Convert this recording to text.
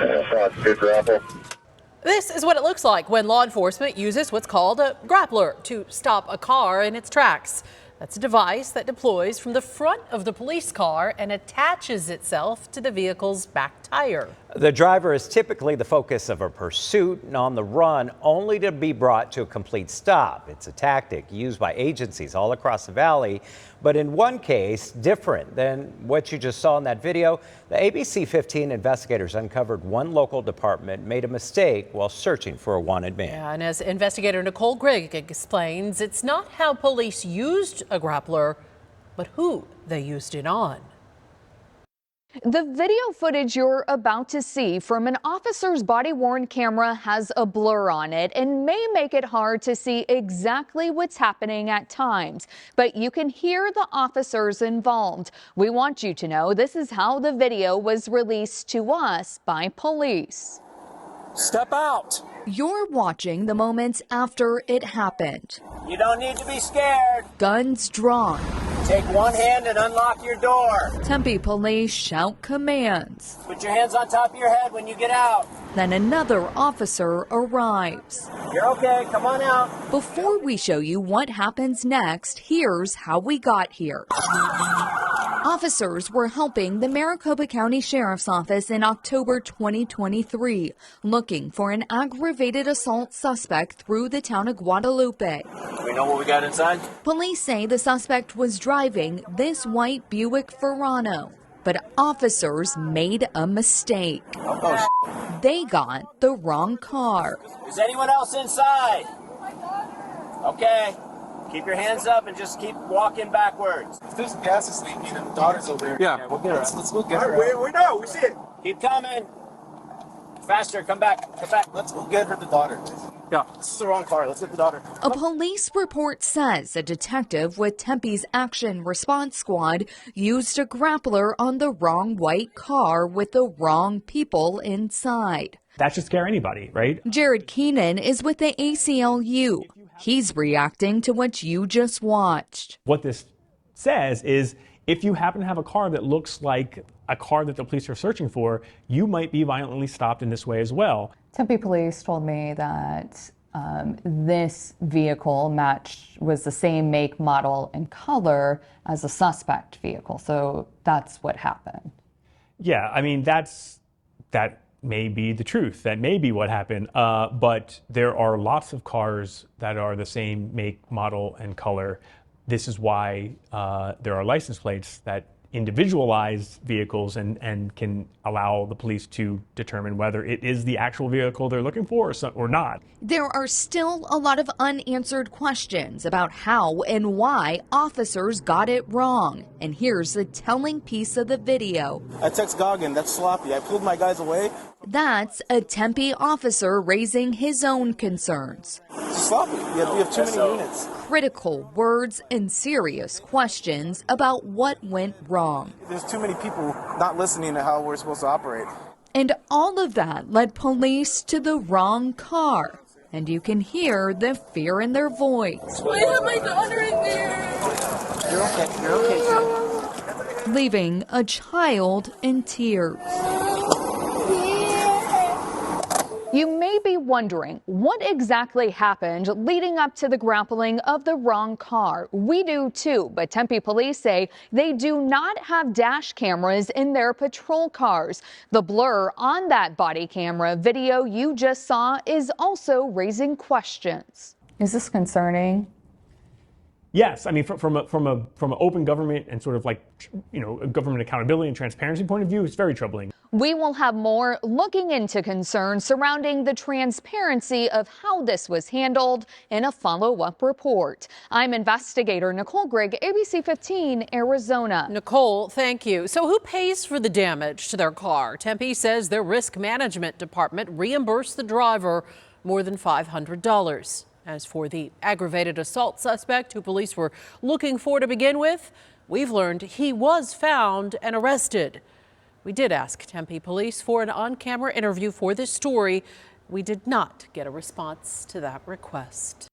Good grapple. This is what it looks like when law enforcement uses what's called a grappler to stop a car in its tracks. That's a device that deploys from the front of the police car and attaches itself to the vehicle's back tire. The driver is typically the focus of a pursuit and on the run, only to be brought to a complete stop. It's a tactic used by agencies all across the valley, but in one case, different than what you just saw in that video. The ABC15 investigators uncovered one local department made a mistake while searching for a wanted man. Yeah, and as investigator Nicole Grigg explains, it's not how police used a grappler, but who they used it on. The video footage you're about to see from an officer's body-worn camera has a blur on it and may make it hard to see exactly what's happening at times. But you can hear the officers involved. We want you to know this is how the video was released to us by police. Step out. You're watching the moments after it happened. You don't need to be scared. Guns drawn. Take one hand and unlock your door. Tempe Police shout commands. Put your hands on top of your head when you get out. Then another officer arrives. You're okay, come on out. Before we show you what happens next, here's how we got here. Officers were helping the Maricopa County Sheriff's Office in October 2023, looking for an aggravated assault suspect through the town of Guadalupe. Do we know what we got inside? Police say the suspect was driving this white Buick Verano, but officers made a mistake. They got the wrong car. Is anyone else inside? Okay. Keep your hands up and just keep walking backwards. If there's gas is leaking and the daughter's over here, Yeah, we'll get her. Let's go get her. We know, we see it. Keep coming. Faster, come back, come back. Let's go get her the daughter. Yeah. This is the wrong car. Let's get the daughter. A police report says a detective with Tempe's Action Response Squad used a grappler on the wrong white car with the wrong people inside. That should scare anybody, right? Jared Keenan is with the ACLU. He's reacting to what you just watched. What this says is if you happen to have a car that looks like a car that the police are searching for, you might be violently stopped in this way as well. Tempe Police told me that this vehicle was the same make, model, and color as a suspect vehicle. So that's what happened. Yeah, I mean, that may be the truth. That may be what happened. But there are lots of cars that are the same make, model, and color. This is why there are license plates that individualize vehicles and can allow the police to determine whether it is the actual vehicle they're looking for or not. There are still a lot of unanswered questions about how and why officers got it wrong. And here's the telling piece of the video. I text Goggin, that's sloppy. I pulled my guys away. That's a Tempe officer raising his own concerns. It's sloppy. You have too many units. Critical words and serious questions about what went wrong. There's too many people not listening to how we're supposed to operate. And all of that led police to the wrong car. And you can hear the fear in their voice. I have my daughter in there. You're okay. You're okay. Leaving a child in tears. You may be wondering what exactly happened leading up to the grappling of the wrong car. We do too, but Tempe Police say they do not have dash cameras in their patrol cars. The blur on that body camera video you just saw is also raising questions. Is this concerning? Yes, I mean, from an open government and sort of like, government accountability and transparency point of view, it's very troubling. We will have more looking into concerns surrounding the transparency of how this was handled in a follow-up report. I'm investigator Nicole Grigg, ABC15 Arizona. Nicole, thank you. So who pays for the damage to their car? Tempe says their risk management department reimbursed the driver more than $500. As for the aggravated assault suspect who police were looking for to begin with, we've learned he was found and arrested. We did ask Tempe Police for an on-camera interview for this story. We did not get a response to that request.